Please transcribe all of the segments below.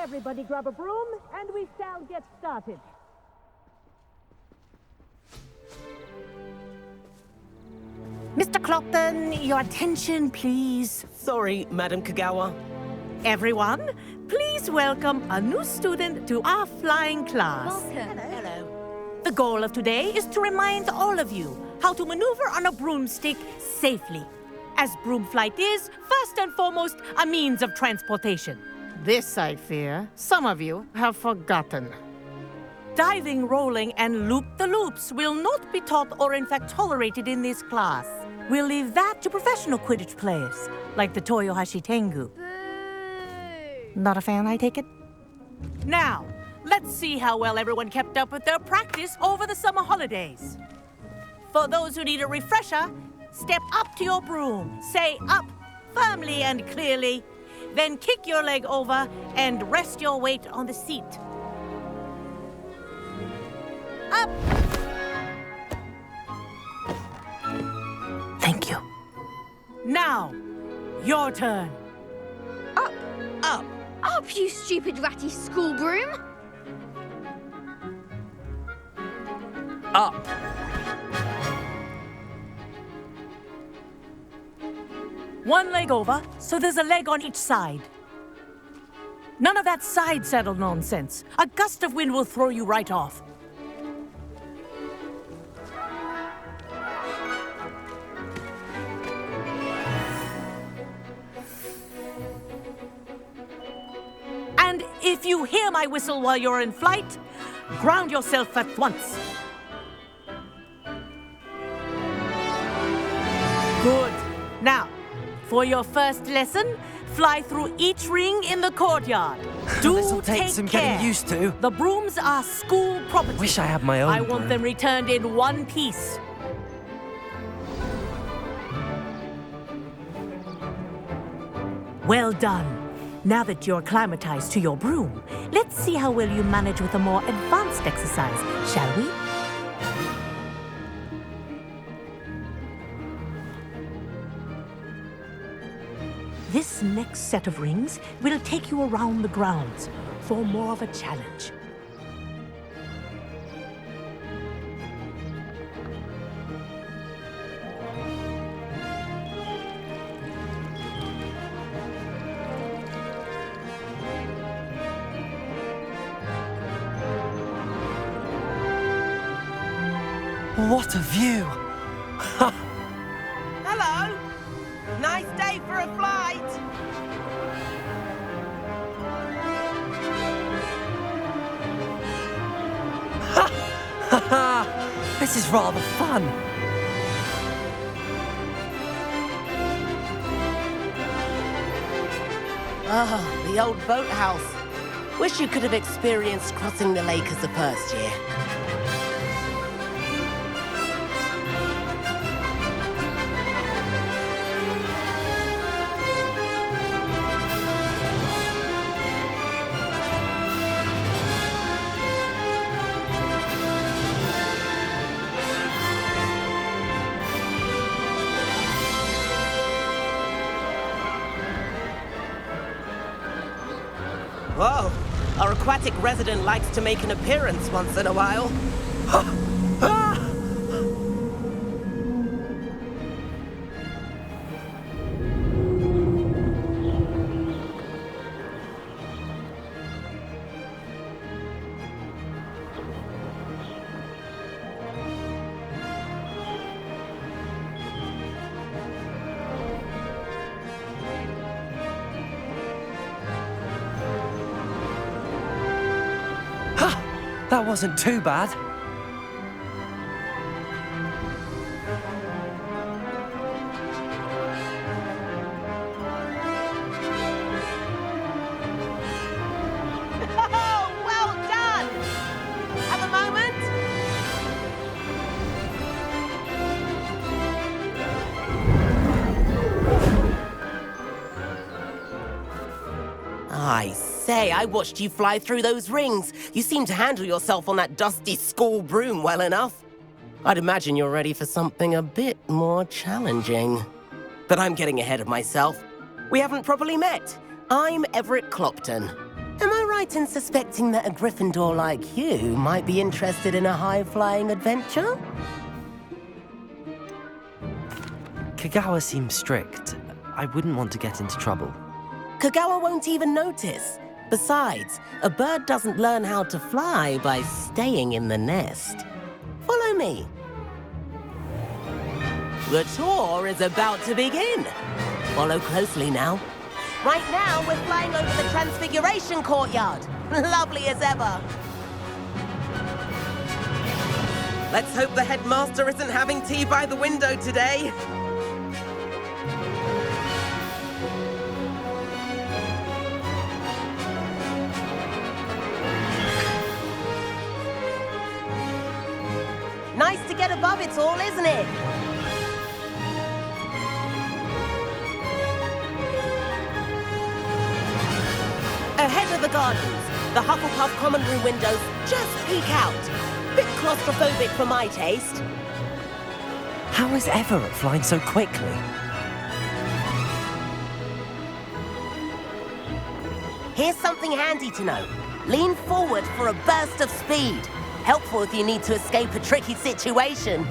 Everybody grab a broom, and we shall get started. Mr. Clopton, your attention, please. Sorry, Madam Kagawa. Everyone, please welcome a new student to our flying class. Welcome. Hello. The goal of today is to remind all of you how to maneuver on a broomstick safely, as broom flight is, first and foremost, a means of transportation. This, I fear, some of you have forgotten. Diving, rolling, and loop-the-loops will not be taught or in fact tolerated in this class. We'll leave that to professional Quidditch players, like the Toyohashi Tengu. Boo! Not a fan, I take it? Now, let's see how well everyone kept up with their practice over the summer holidays. For those who need a refresher, step up to your broom, say up firmly and clearly, then kick your leg over and rest your weight on the seat. Up! Thank you. Now, your turn. Up! Up. Up, you stupid ratty school broom! Up. One leg over, so there's a leg on each side. None of that side saddle nonsense. A gust of wind will throw you right off. And if you hear my whistle while you're in flight, ground yourself at once. Good. Now, for your first lesson, fly through each ring in the courtyard. Do This'll take take some care. getting used to. The brooms are school property. Wish I had my own I want broom. them returned in one piece. Well done. Now that you're acclimatized to your broom, let's see how well you manage with a more advanced exercise, shall we? This next set of rings will take you around the grounds for more of a challenge. What a view! Hello. Nice day for a flight. This is rather fun. Ah, the old boathouse. Wish you could have experienced crossing the lake as a first year. Whoa, our aquatic resident likes to make an appearance once in a while. That wasn't too bad. Oh, well done! Have a moment? I say, I watched you fly through those rings. You seem to handle yourself on that dusty school broom well enough. I'd imagine you're ready for something a bit more challenging. But I'm getting ahead of myself. We haven't properly met. I'm Everett Clopton. Am I right in suspecting that a Gryffindor like you might be interested in a high-flying adventure? Kagawa seems strict. I wouldn't want to get into trouble. Kagawa won't even notice. Besides, a bird doesn't learn how to fly by staying in the nest. Follow me. The tour is about to begin. Follow closely now. Right now, we're flying over the Transfiguration Courtyard. Lovely as ever. Let's hope the headmaster isn't having tea by the window today. Nice to get above it all, isn't it? Ahead of the gardens, the Hufflepuff common room windows just peek out. Bit claustrophobic for my taste. How is Everett flying so quickly? Here's something handy to know. Lean forward for a burst of speed. Helpful if you need to escape a tricky situation.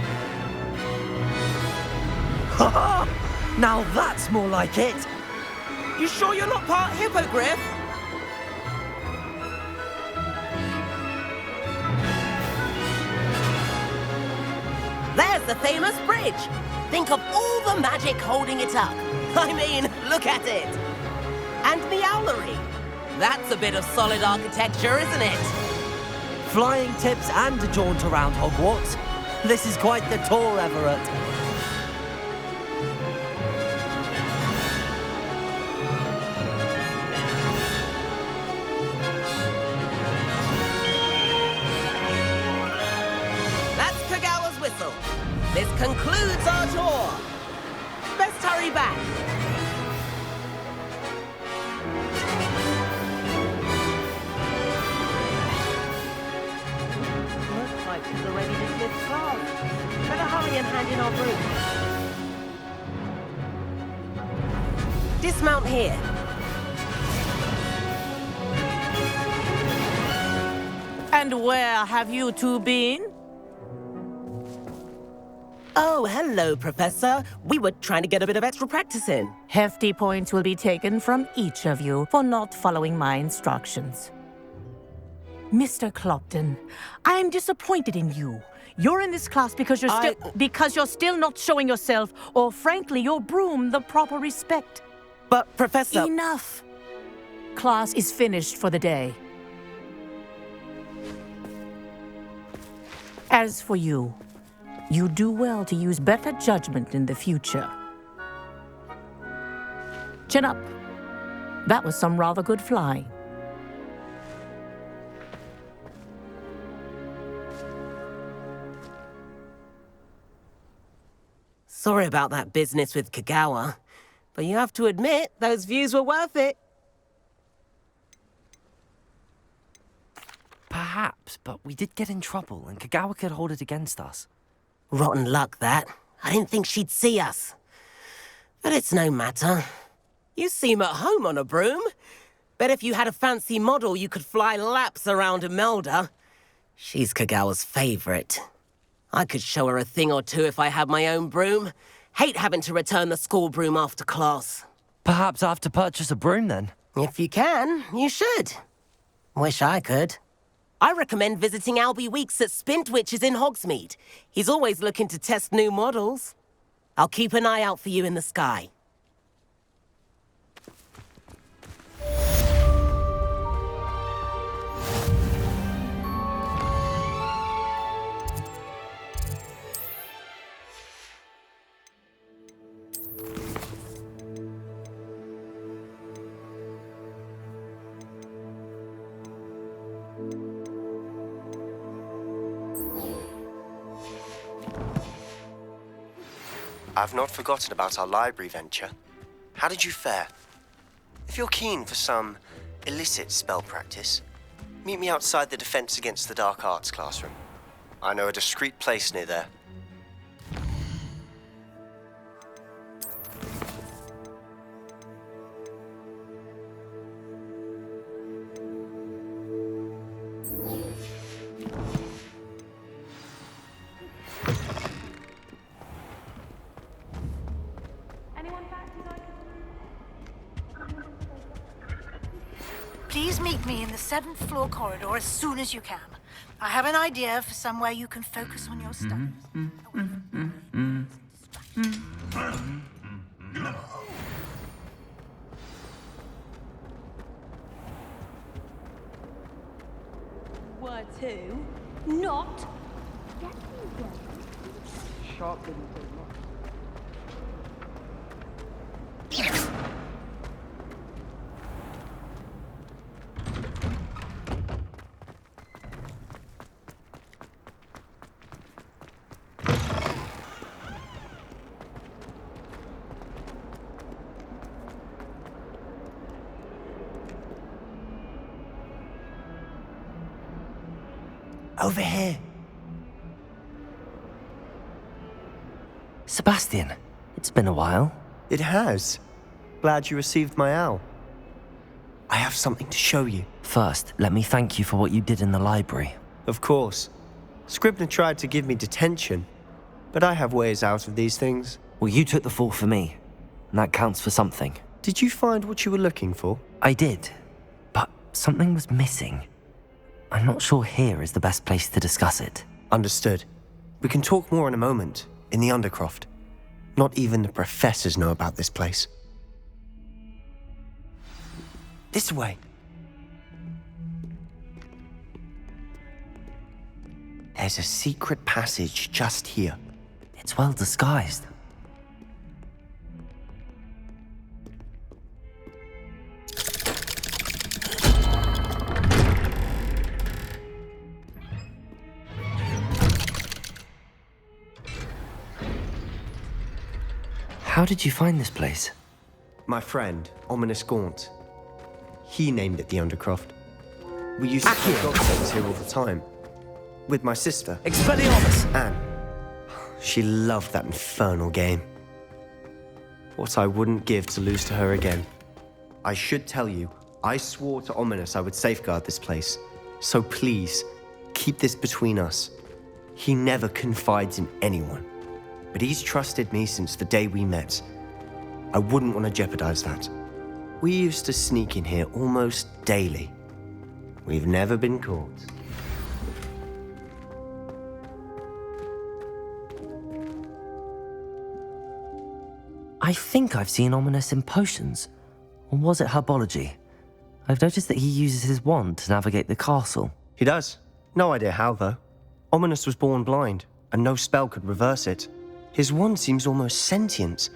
Ha! Now that's more like it! You sure you're not part hippogriff? There's the famous bridge. Think of all the magic holding it up. I mean, look at it. And the owlery. That's a bit of solid architecture, isn't it? Flying tips and a jaunt around Hogwarts. This is quite the tour, Everett. That's Kagawa's whistle. This concludes our tour. Best hurry back. Looks like she's already dismissed class. Better hurry and hand in our group. Dismount here. And where have you two been? Oh, hello, Professor. We were trying to get a bit of extra practice in. Hefty points will be taken from each of you for not following my instructions. Mr. Clopton, I am disappointed in you. You're in this class because you're still not showing yourself, or frankly, your broom, the proper respect. But, Professor... Enough. Class is finished for the day. As for you, you do well to use better judgment in the future. Chin up. That was some rather good flying. Sorry about that business with Kagawa, but you have to admit, those views were worth it. Perhaps, but we did get in trouble, and Kagawa could hold it against us. Rotten luck, that. I didn't think she'd see us. But it's no matter. You seem at home on a broom. Bet if you had a fancy model, you could fly laps around Imelda. She's Kagawa's favorite. I could show her a thing or two if I had my own broom. Hate having to return the school broom after class. Perhaps I have to purchase a broom, then? If you can, you should. Wish I could. I recommend visiting Albie Weeks at Spintwitches in Hogsmeade. He's always looking to test new models. I'll keep an eye out for you in the sky. I've not forgotten about our library venture. How did you fare? If you're keen for some illicit spell practice, meet me outside the Defense Against the Dark Arts classroom. I know a discreet place near there. Meet me in the 7th floor corridor as soon as you can. I have an idea for somewhere you can focus on your studies. Were to, not. Over here. Sebastian, it's been a while. It has. Glad you received my owl. I have something to show you. First, let me thank you for what you did in the library. Of course. Scribner tried to give me detention, but I have ways out of these things. Well, you took the fall for me, and that counts for something. Did you find what you were looking for? I did, but something was missing. I'm not sure here is the best place to discuss it. Understood. We can talk more in a moment, in the Undercroft. Not even the professors know about this place. This way. There's a secret passage just here. It's well disguised. How did you find this place? My friend, Ominous Gaunt. He named it the Undercroft. We used to play dog games here all the time. With my sister, Expelliarmus! Anne. She loved that infernal game. What I wouldn't give to lose to her again. I should tell you, I swore to Ominous I would safeguard this place. So please, keep this between us. He never confides in anyone. But he's trusted me since the day we met. I wouldn't want to jeopardize that. We used to sneak in here almost daily. We've never been caught. I think I've seen Ominous in potions. Or was it herbology? I've noticed that he uses his wand to navigate the castle. He does. No idea how, though. Ominous was born blind, and no spell could reverse it. His wand seems almost sentient.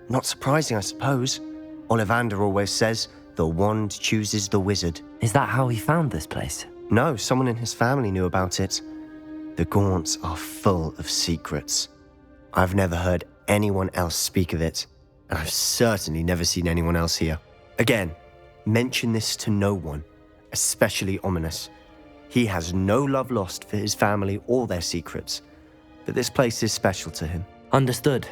Not surprising, I suppose. Ollivander always says, the wand chooses the wizard. Is that how he found this place? No, someone in his family knew about it. The Gaunts are full of secrets. I've never heard anyone else speak of it, and I've certainly never seen anyone else here. Again, mention this to no one, especially Ominous. He has no love lost for his family or their secrets, but this place is special to him. Understood.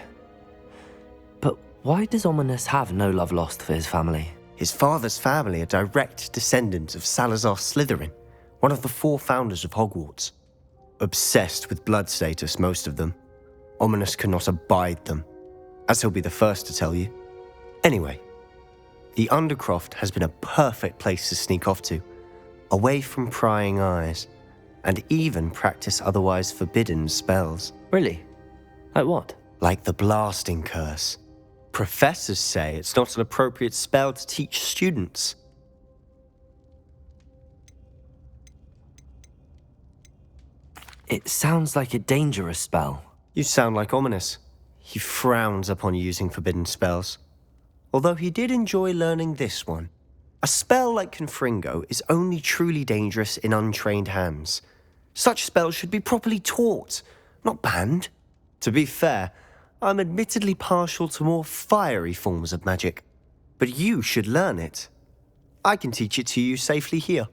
But why does Ominous have no love lost for his family? His father's family are direct descendants of Salazar Slytherin, one of the 4 founders of Hogwarts. Obsessed with blood status, most of them. Ominous cannot abide them, as he'll be the first to tell you. Anyway, the Undercroft has been a perfect place to sneak off to, away from prying eyes, and even practice otherwise forbidden spells. Really? Like what? Like the blasting curse. Professors say it's not an appropriate spell to teach students. It sounds like a dangerous spell. You sound like Ominous. He frowns upon using forbidden spells. Although he did enjoy learning this one. A spell like Confringo is only truly dangerous in untrained hands. Such spells should be properly taught, not banned. To be fair, I'm admittedly partial to more fiery forms of magic. But you should learn it. I can teach it to you safely here.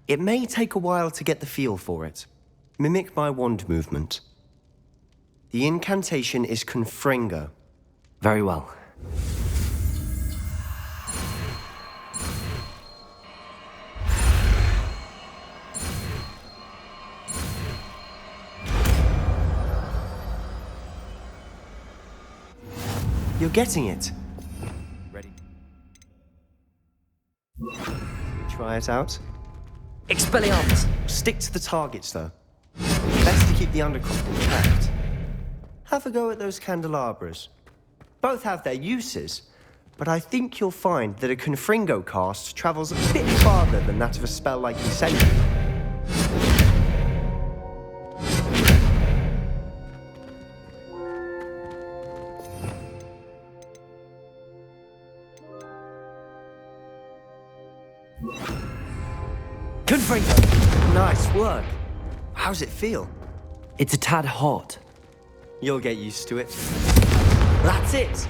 It may take a while to get the feel for it. Mimic my wand movement. The incantation is Confringo. Very well. You're getting it. try it out. Expelliarmus! Stick to the targets, though. Best to keep the undercroft intact. Have a go at those candelabras. Both have their uses, but I think you'll find that a Confringo cast travels a bit farther than that of a spell like Incendiary. Confringo! Nice work. How's it feel? It's a tad hot. You'll get used to it. That's it!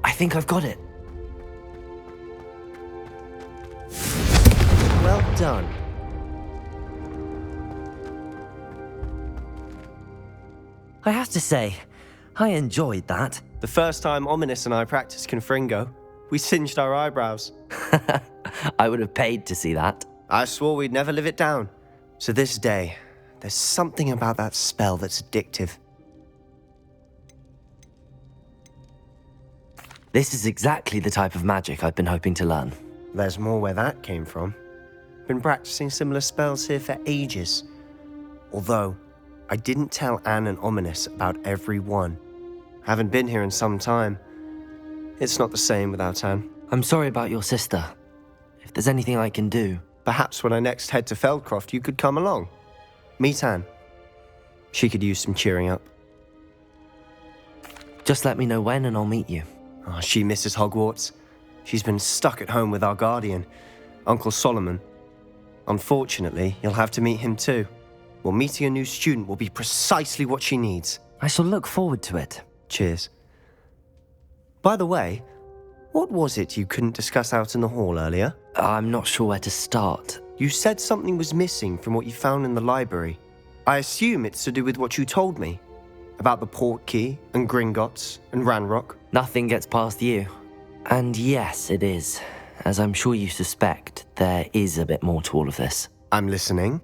I think I've got it. Well done. I have to say, I enjoyed that. The first time Ominous and I practiced Confringo, we singed our eyebrows. I would have paid to see that. I swore we'd never live it down. So this day, there's something about that spell that's addictive. This is exactly the type of magic I've been hoping to learn. There's more where that came from. Been practicing similar spells here for ages. Although, I didn't tell Anne and Ominous about every one. Haven't been here in some time. It's not the same without Anne. I'm sorry about your sister. If there's anything I can do... Perhaps when I next head to Feldcroft, you could come along. Meet Anne. She could use some cheering up. Just let me know when and I'll meet you. Oh, she misses Hogwarts. She's been stuck at home with our guardian, Uncle Solomon. Unfortunately, you'll have to meet him too. Well, meeting a new student will be precisely what she needs. I shall look forward to it. Cheers. By the way, what was it you couldn't discuss out in the hall earlier? I'm not sure where to start. You said something was missing from what you found in the library. I assume it's to do with what you told me. About the Portkey, and Gringotts, and Ranrock. Nothing gets past you. And yes, it is. As I'm sure you suspect, there is a bit more to all of this. I'm listening.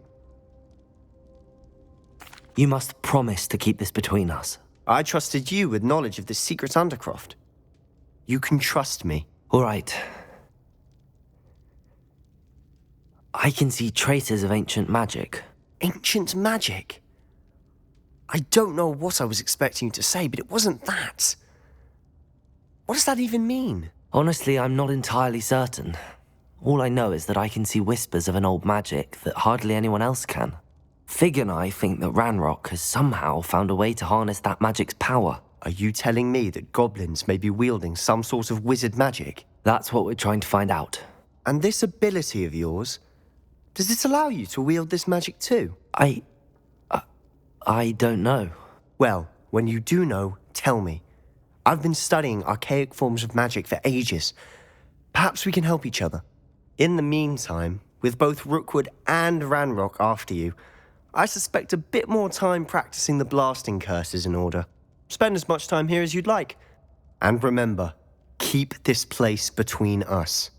You must promise to keep this between us. I trusted you with knowledge of the secret Undercroft. You can trust me. All right. I can see traces of ancient magic. Ancient magic? I don't know what I was expecting you to say, but it wasn't that. What does that even mean? Honestly, I'm not entirely certain. All I know is that I can see whispers of an old magic that hardly anyone else can. Fig and I think that Ranrock has somehow found a way to harness that magic's power. Are you telling me that goblins may be wielding some sort of wizard magic? That's what we're trying to find out. And this ability of yours, does it allow you to wield this magic too? I don't know. Well, when you do know, tell me. I've been studying archaic forms of magic for ages. Perhaps we can help each other. In the meantime, with both Rookwood and Ranrock after you, I suspect a bit more time practicing the blasting curses in order. Spend as much time here as you'd like. And remember, keep this place between us.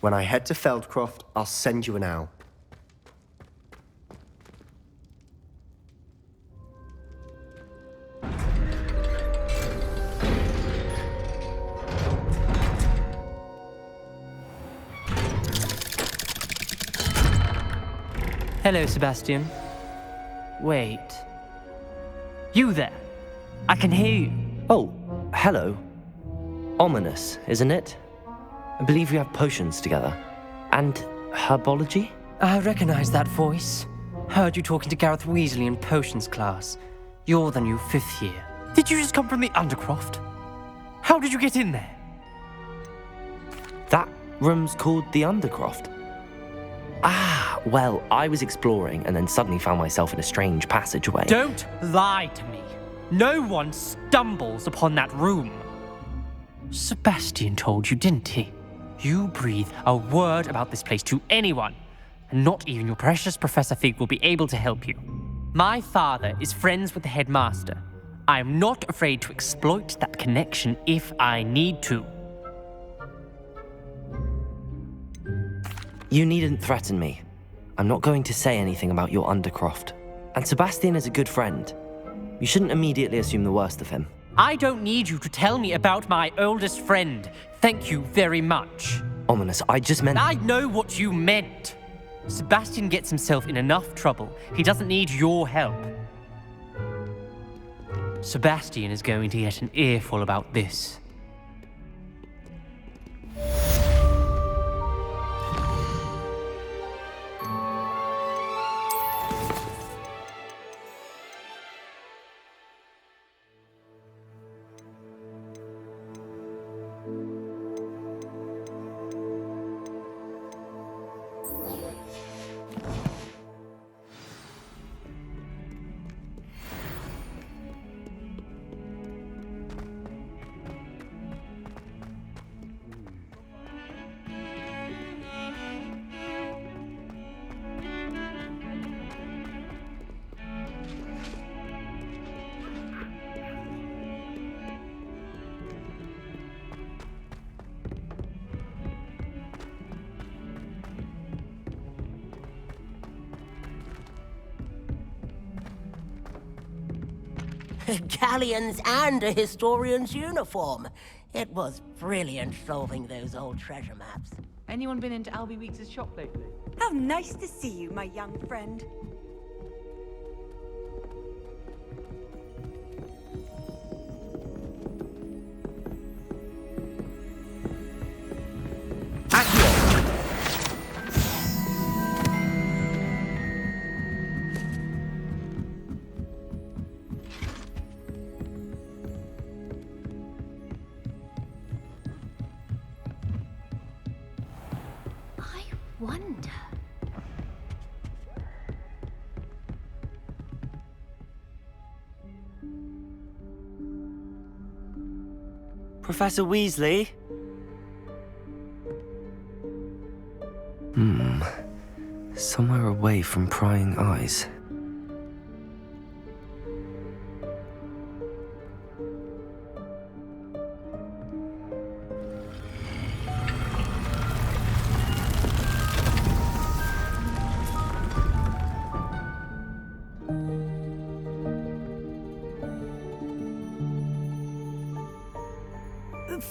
When I head to Feldcroft, I'll send you an owl. Hello, Sebastian. Wait. You there? I can hear you. Oh, hello. Ominous, isn't it? I believe we have potions together. And herbology? I recognize that voice. Heard you talking to Gareth Weasley in potions class. You're the new 5th year. Did you just come from the Undercroft? How did you get in there? That room's called the Undercroft. Ah, well, I was exploring and then suddenly found myself in a strange passageway. Don't lie to me. No one stumbles upon that room. Sebastian told you, didn't he? You breathe a word about this place to anyone, and not even your precious Professor Fig will be able to help you. My father is friends with the headmaster. I am not afraid to exploit that connection if I need to. You needn't threaten me. I'm not going to say anything about your Undercroft. And Sebastian is a good friend. You shouldn't immediately assume the worst of him. I don't need you to tell me about my oldest friend. Thank you very much. ominous. I just meant... I know what you meant. Sebastian gets himself in enough trouble. He doesn't need your help. Sebastian is going to get an earful about this. Galleons and a historian's uniform. It was brilliant solving those old treasure maps. Anyone been into Albie Weeks' shop lately? How nice to see you, my young friend. Wonder. Professor Weasley? Somewhere away from prying eyes.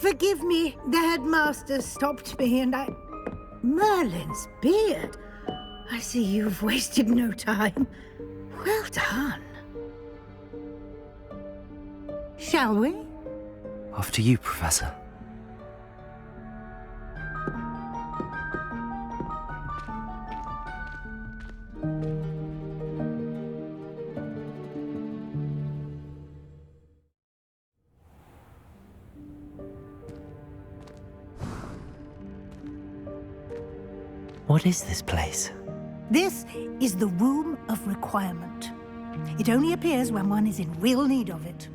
Forgive me, the headmaster stopped me and I... Merlin's beard. I see you've wasted no time. Well done. Shall we? After you, Professor. What is this place? This is the Room of Requirement. It only appears when one is in real need of it.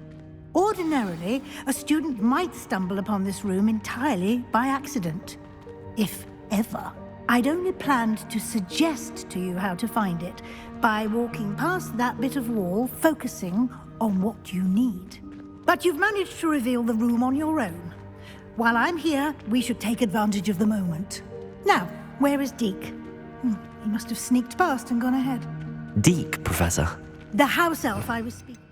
Ordinarily, a student might stumble upon this room entirely by accident. If ever. I'd only planned to suggest to you how to find it by walking past that bit of wall, focusing on what you need. But you've managed to reveal the room on your own. While I'm here, we should take advantage of the moment. Now, where is Deke? He must have sneaked past and gone ahead. Deke, Professor. The house elf I was speaking.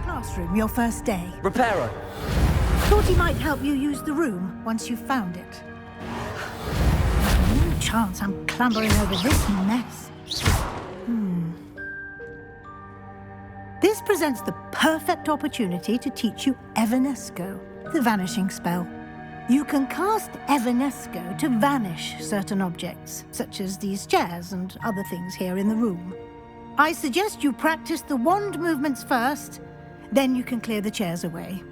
Classroom, your first day. Reparo. Thought he might help you use the room once you've found it. No chance I'm clambering over this mess. This presents the perfect opportunity to teach you Evanesco, the vanishing spell. You can cast Evanesco to vanish certain objects, such as these chairs and other things here in the room. I suggest you practice the wand movements first, then you can clear the chairs away.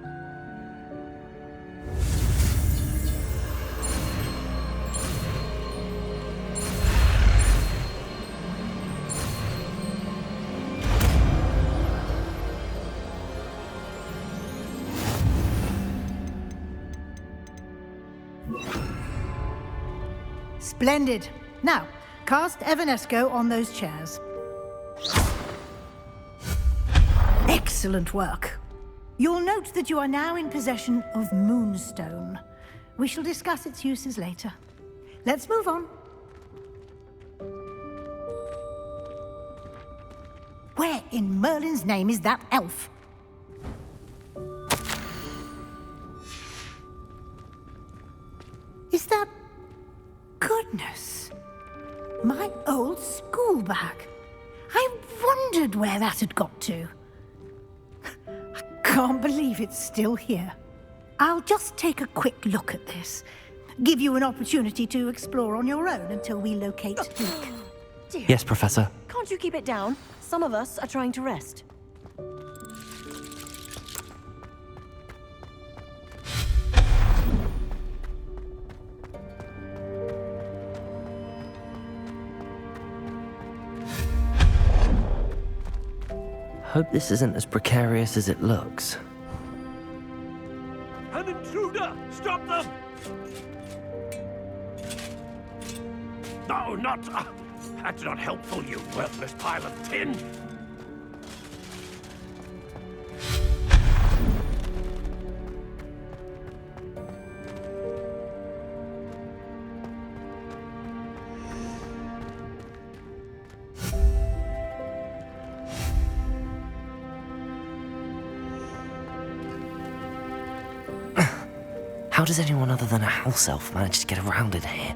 Splendid. Now, cast Evanesco on those chairs. Excellent work. You'll note that you are now in possession of Moonstone. We shall discuss its uses later. Let's move on. Where in Merlin's name is that elf? My old school bag. I wondered where that had got to. I can't believe it's still here. I'll just take a quick look at this. Give you an opportunity to explore on your own until we locate Deke. Dear. Yes, Professor. Can't you keep it down? Some of us are trying to rest. Hope this isn't as precarious as it looks. An intruder! Stop them! No, not... that's not helpful, you worthless pile of tin! How does anyone other than a house elf manage to get around in here?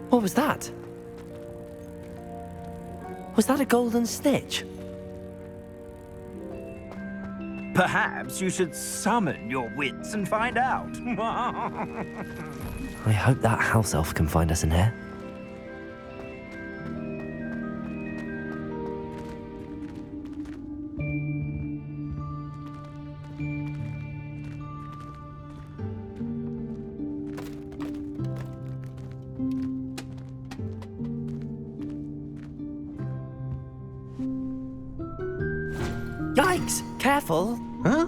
What was that? Was that a golden stitch? Perhaps you should summon your wits and find out. I hope that house elf can find us in here. Yikes! Careful! Huh?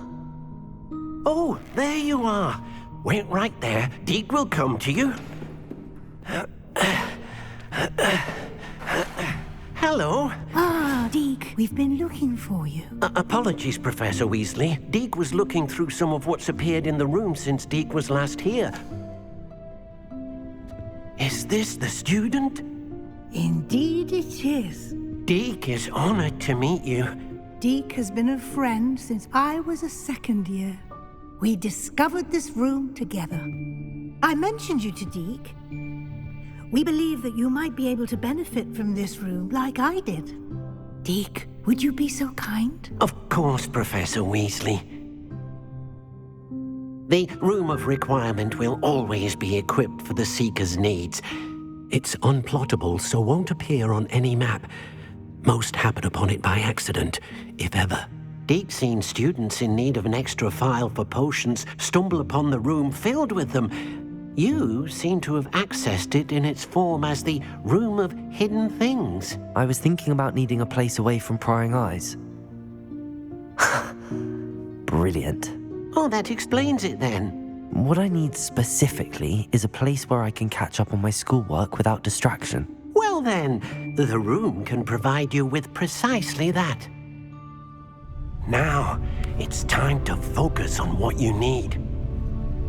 Oh, there you are. Wait right there. Deke will come to you. Hello. Ah, Deke, we've been looking for you. Apologies, Professor Weasley. Deke was looking through some of what's appeared in the room since Deke was last here. Is this the student? Indeed it is. Deke is honored to meet you. Deke has been a friend since I was a second year. We discovered this room together. I mentioned you to Deke. We believe that you might be able to benefit from this room like I did. Deke, would you be so kind? Of course, Professor Weasley. The Room of Requirement will always be equipped for the Seeker's needs. It's unplottable, so won't appear on any map. Most happen upon it by accident, if ever. Deke's seen students in need of an extra file for potions stumble upon the room filled with them. You seem to have accessed it in its form as the Room of Hidden Things. I was thinking about needing a place away from prying eyes. Brilliant. Oh, that explains it then. What I need specifically is a place where I can catch up on my schoolwork without distraction. Well then, the room can provide you with precisely that. Now, it's time to focus on what you need.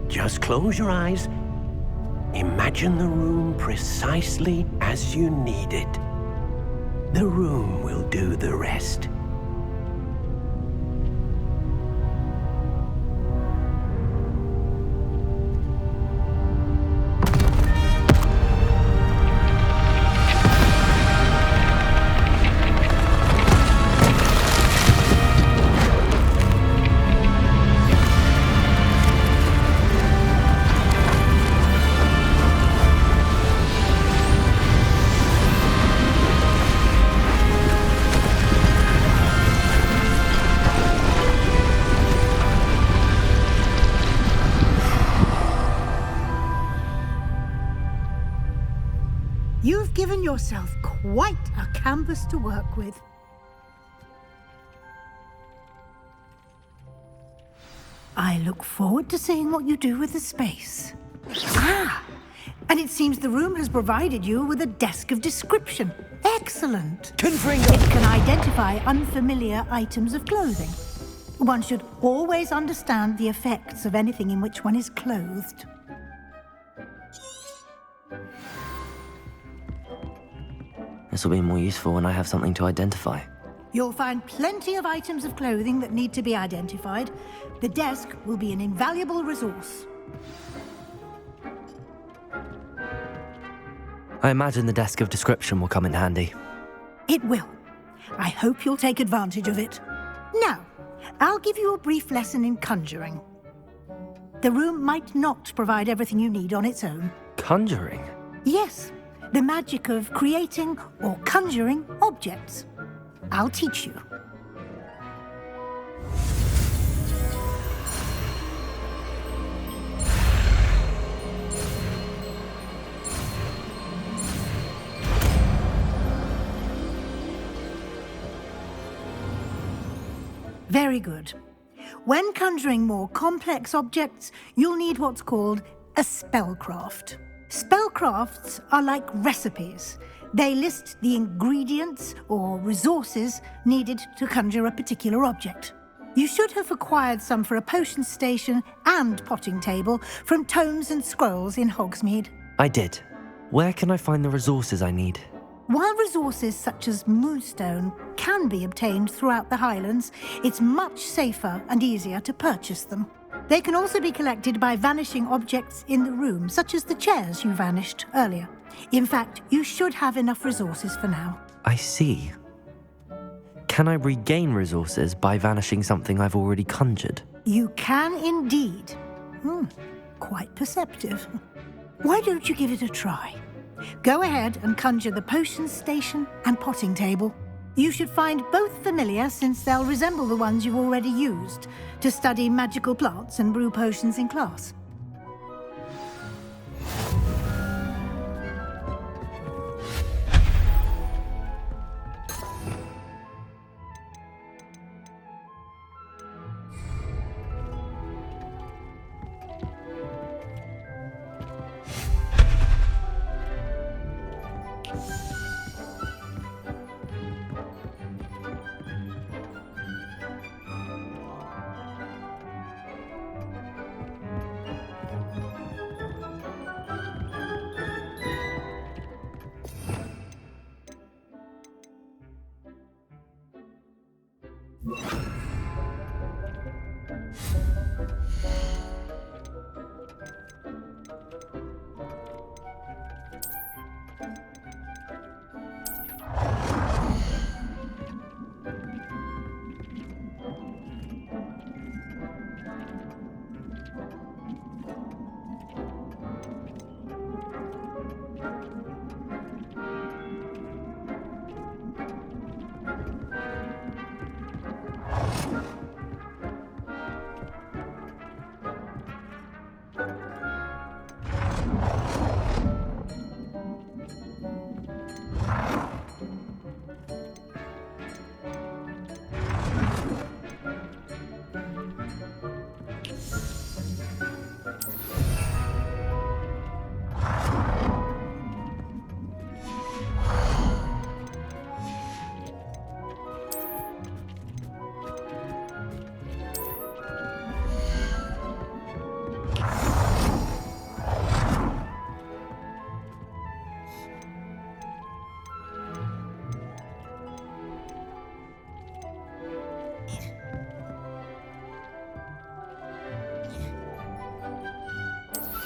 Just close your eyes. Imagine the room precisely as you need it. The room will do the rest. You've given yourself quite a canvas to work with. I look forward to seeing what you do with the space. Ah! And it seems the room has provided you with a desk of description. Excellent. Confringo! It can identify unfamiliar items of clothing. One should always understand the effects of anything in which one is clothed. This will be more useful when I have something to identify. You'll find plenty of items of clothing that need to be identified. The desk will be an invaluable resource. I imagine the desk of description will come in handy. It will. I hope you'll take advantage of it. Now, I'll give you a brief lesson in conjuring. The room might not provide everything you need on its own. Conjuring? Yes, the magic of creating or conjuring objects. I'll teach you. Very good. When conjuring more complex objects, you'll need what's called a spellcraft. Spellcrafts are like recipes. They list the ingredients or resources needed to conjure a particular object. You should have acquired some for a potion station and potting table from tomes and scrolls in Hogsmeade. I did. Where can I find the resources I need? While resources such as moonstone can be obtained throughout the Highlands, it's much safer and easier to purchase them. They can also be collected by vanishing objects in the room, such as the chairs you vanished earlier. In fact, you should have enough resources for now. I see. Can I regain resources by vanishing something I've already conjured? You can indeed. Quite perceptive. Why don't you give it a try? Go ahead and conjure the potion station and potting table. You should find both familiar, since they'll resemble the ones you've already used to study magical plants and brew potions in class.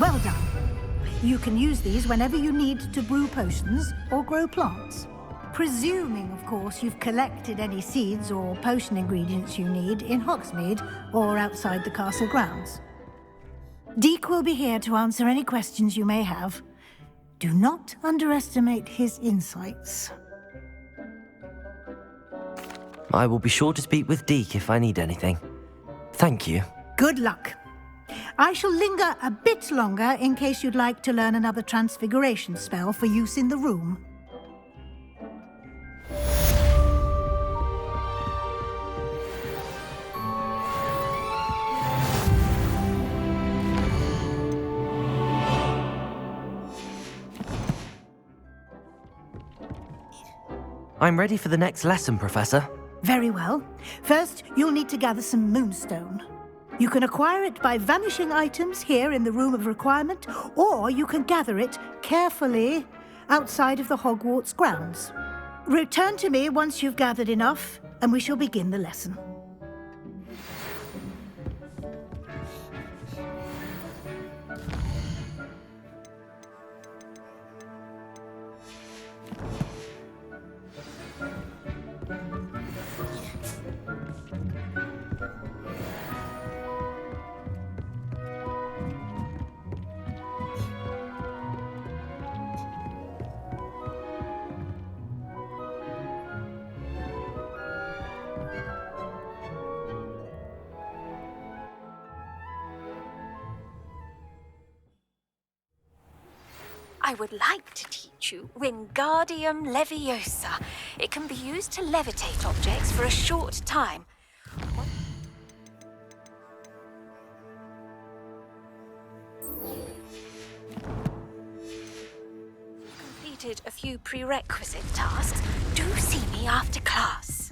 Well done. You can use these whenever you need to brew potions or grow plants. Presuming, of course, you've collected any seeds or potion ingredients you need in Hogsmeade or outside the castle grounds. Deek will be here to answer any questions you may have. Do not underestimate his insights. I will be sure to speak with Deek if I need anything. Thank you. Good luck. I shall linger a bit longer in case you'd like to learn another transfiguration spell for use in the room. I'm ready for the next lesson, Professor. Very well. First, you'll need to gather some moonstone. You can acquire it by vanishing items here in the Room of Requirement, or you can gather it carefully outside of the Hogwarts grounds. Return to me once you've gathered enough, and we shall begin the lesson. I would like to teach you Wingardium Leviosa. It can be used to levitate objects for a short time. Completed a few prerequisite tasks. Do see me after class.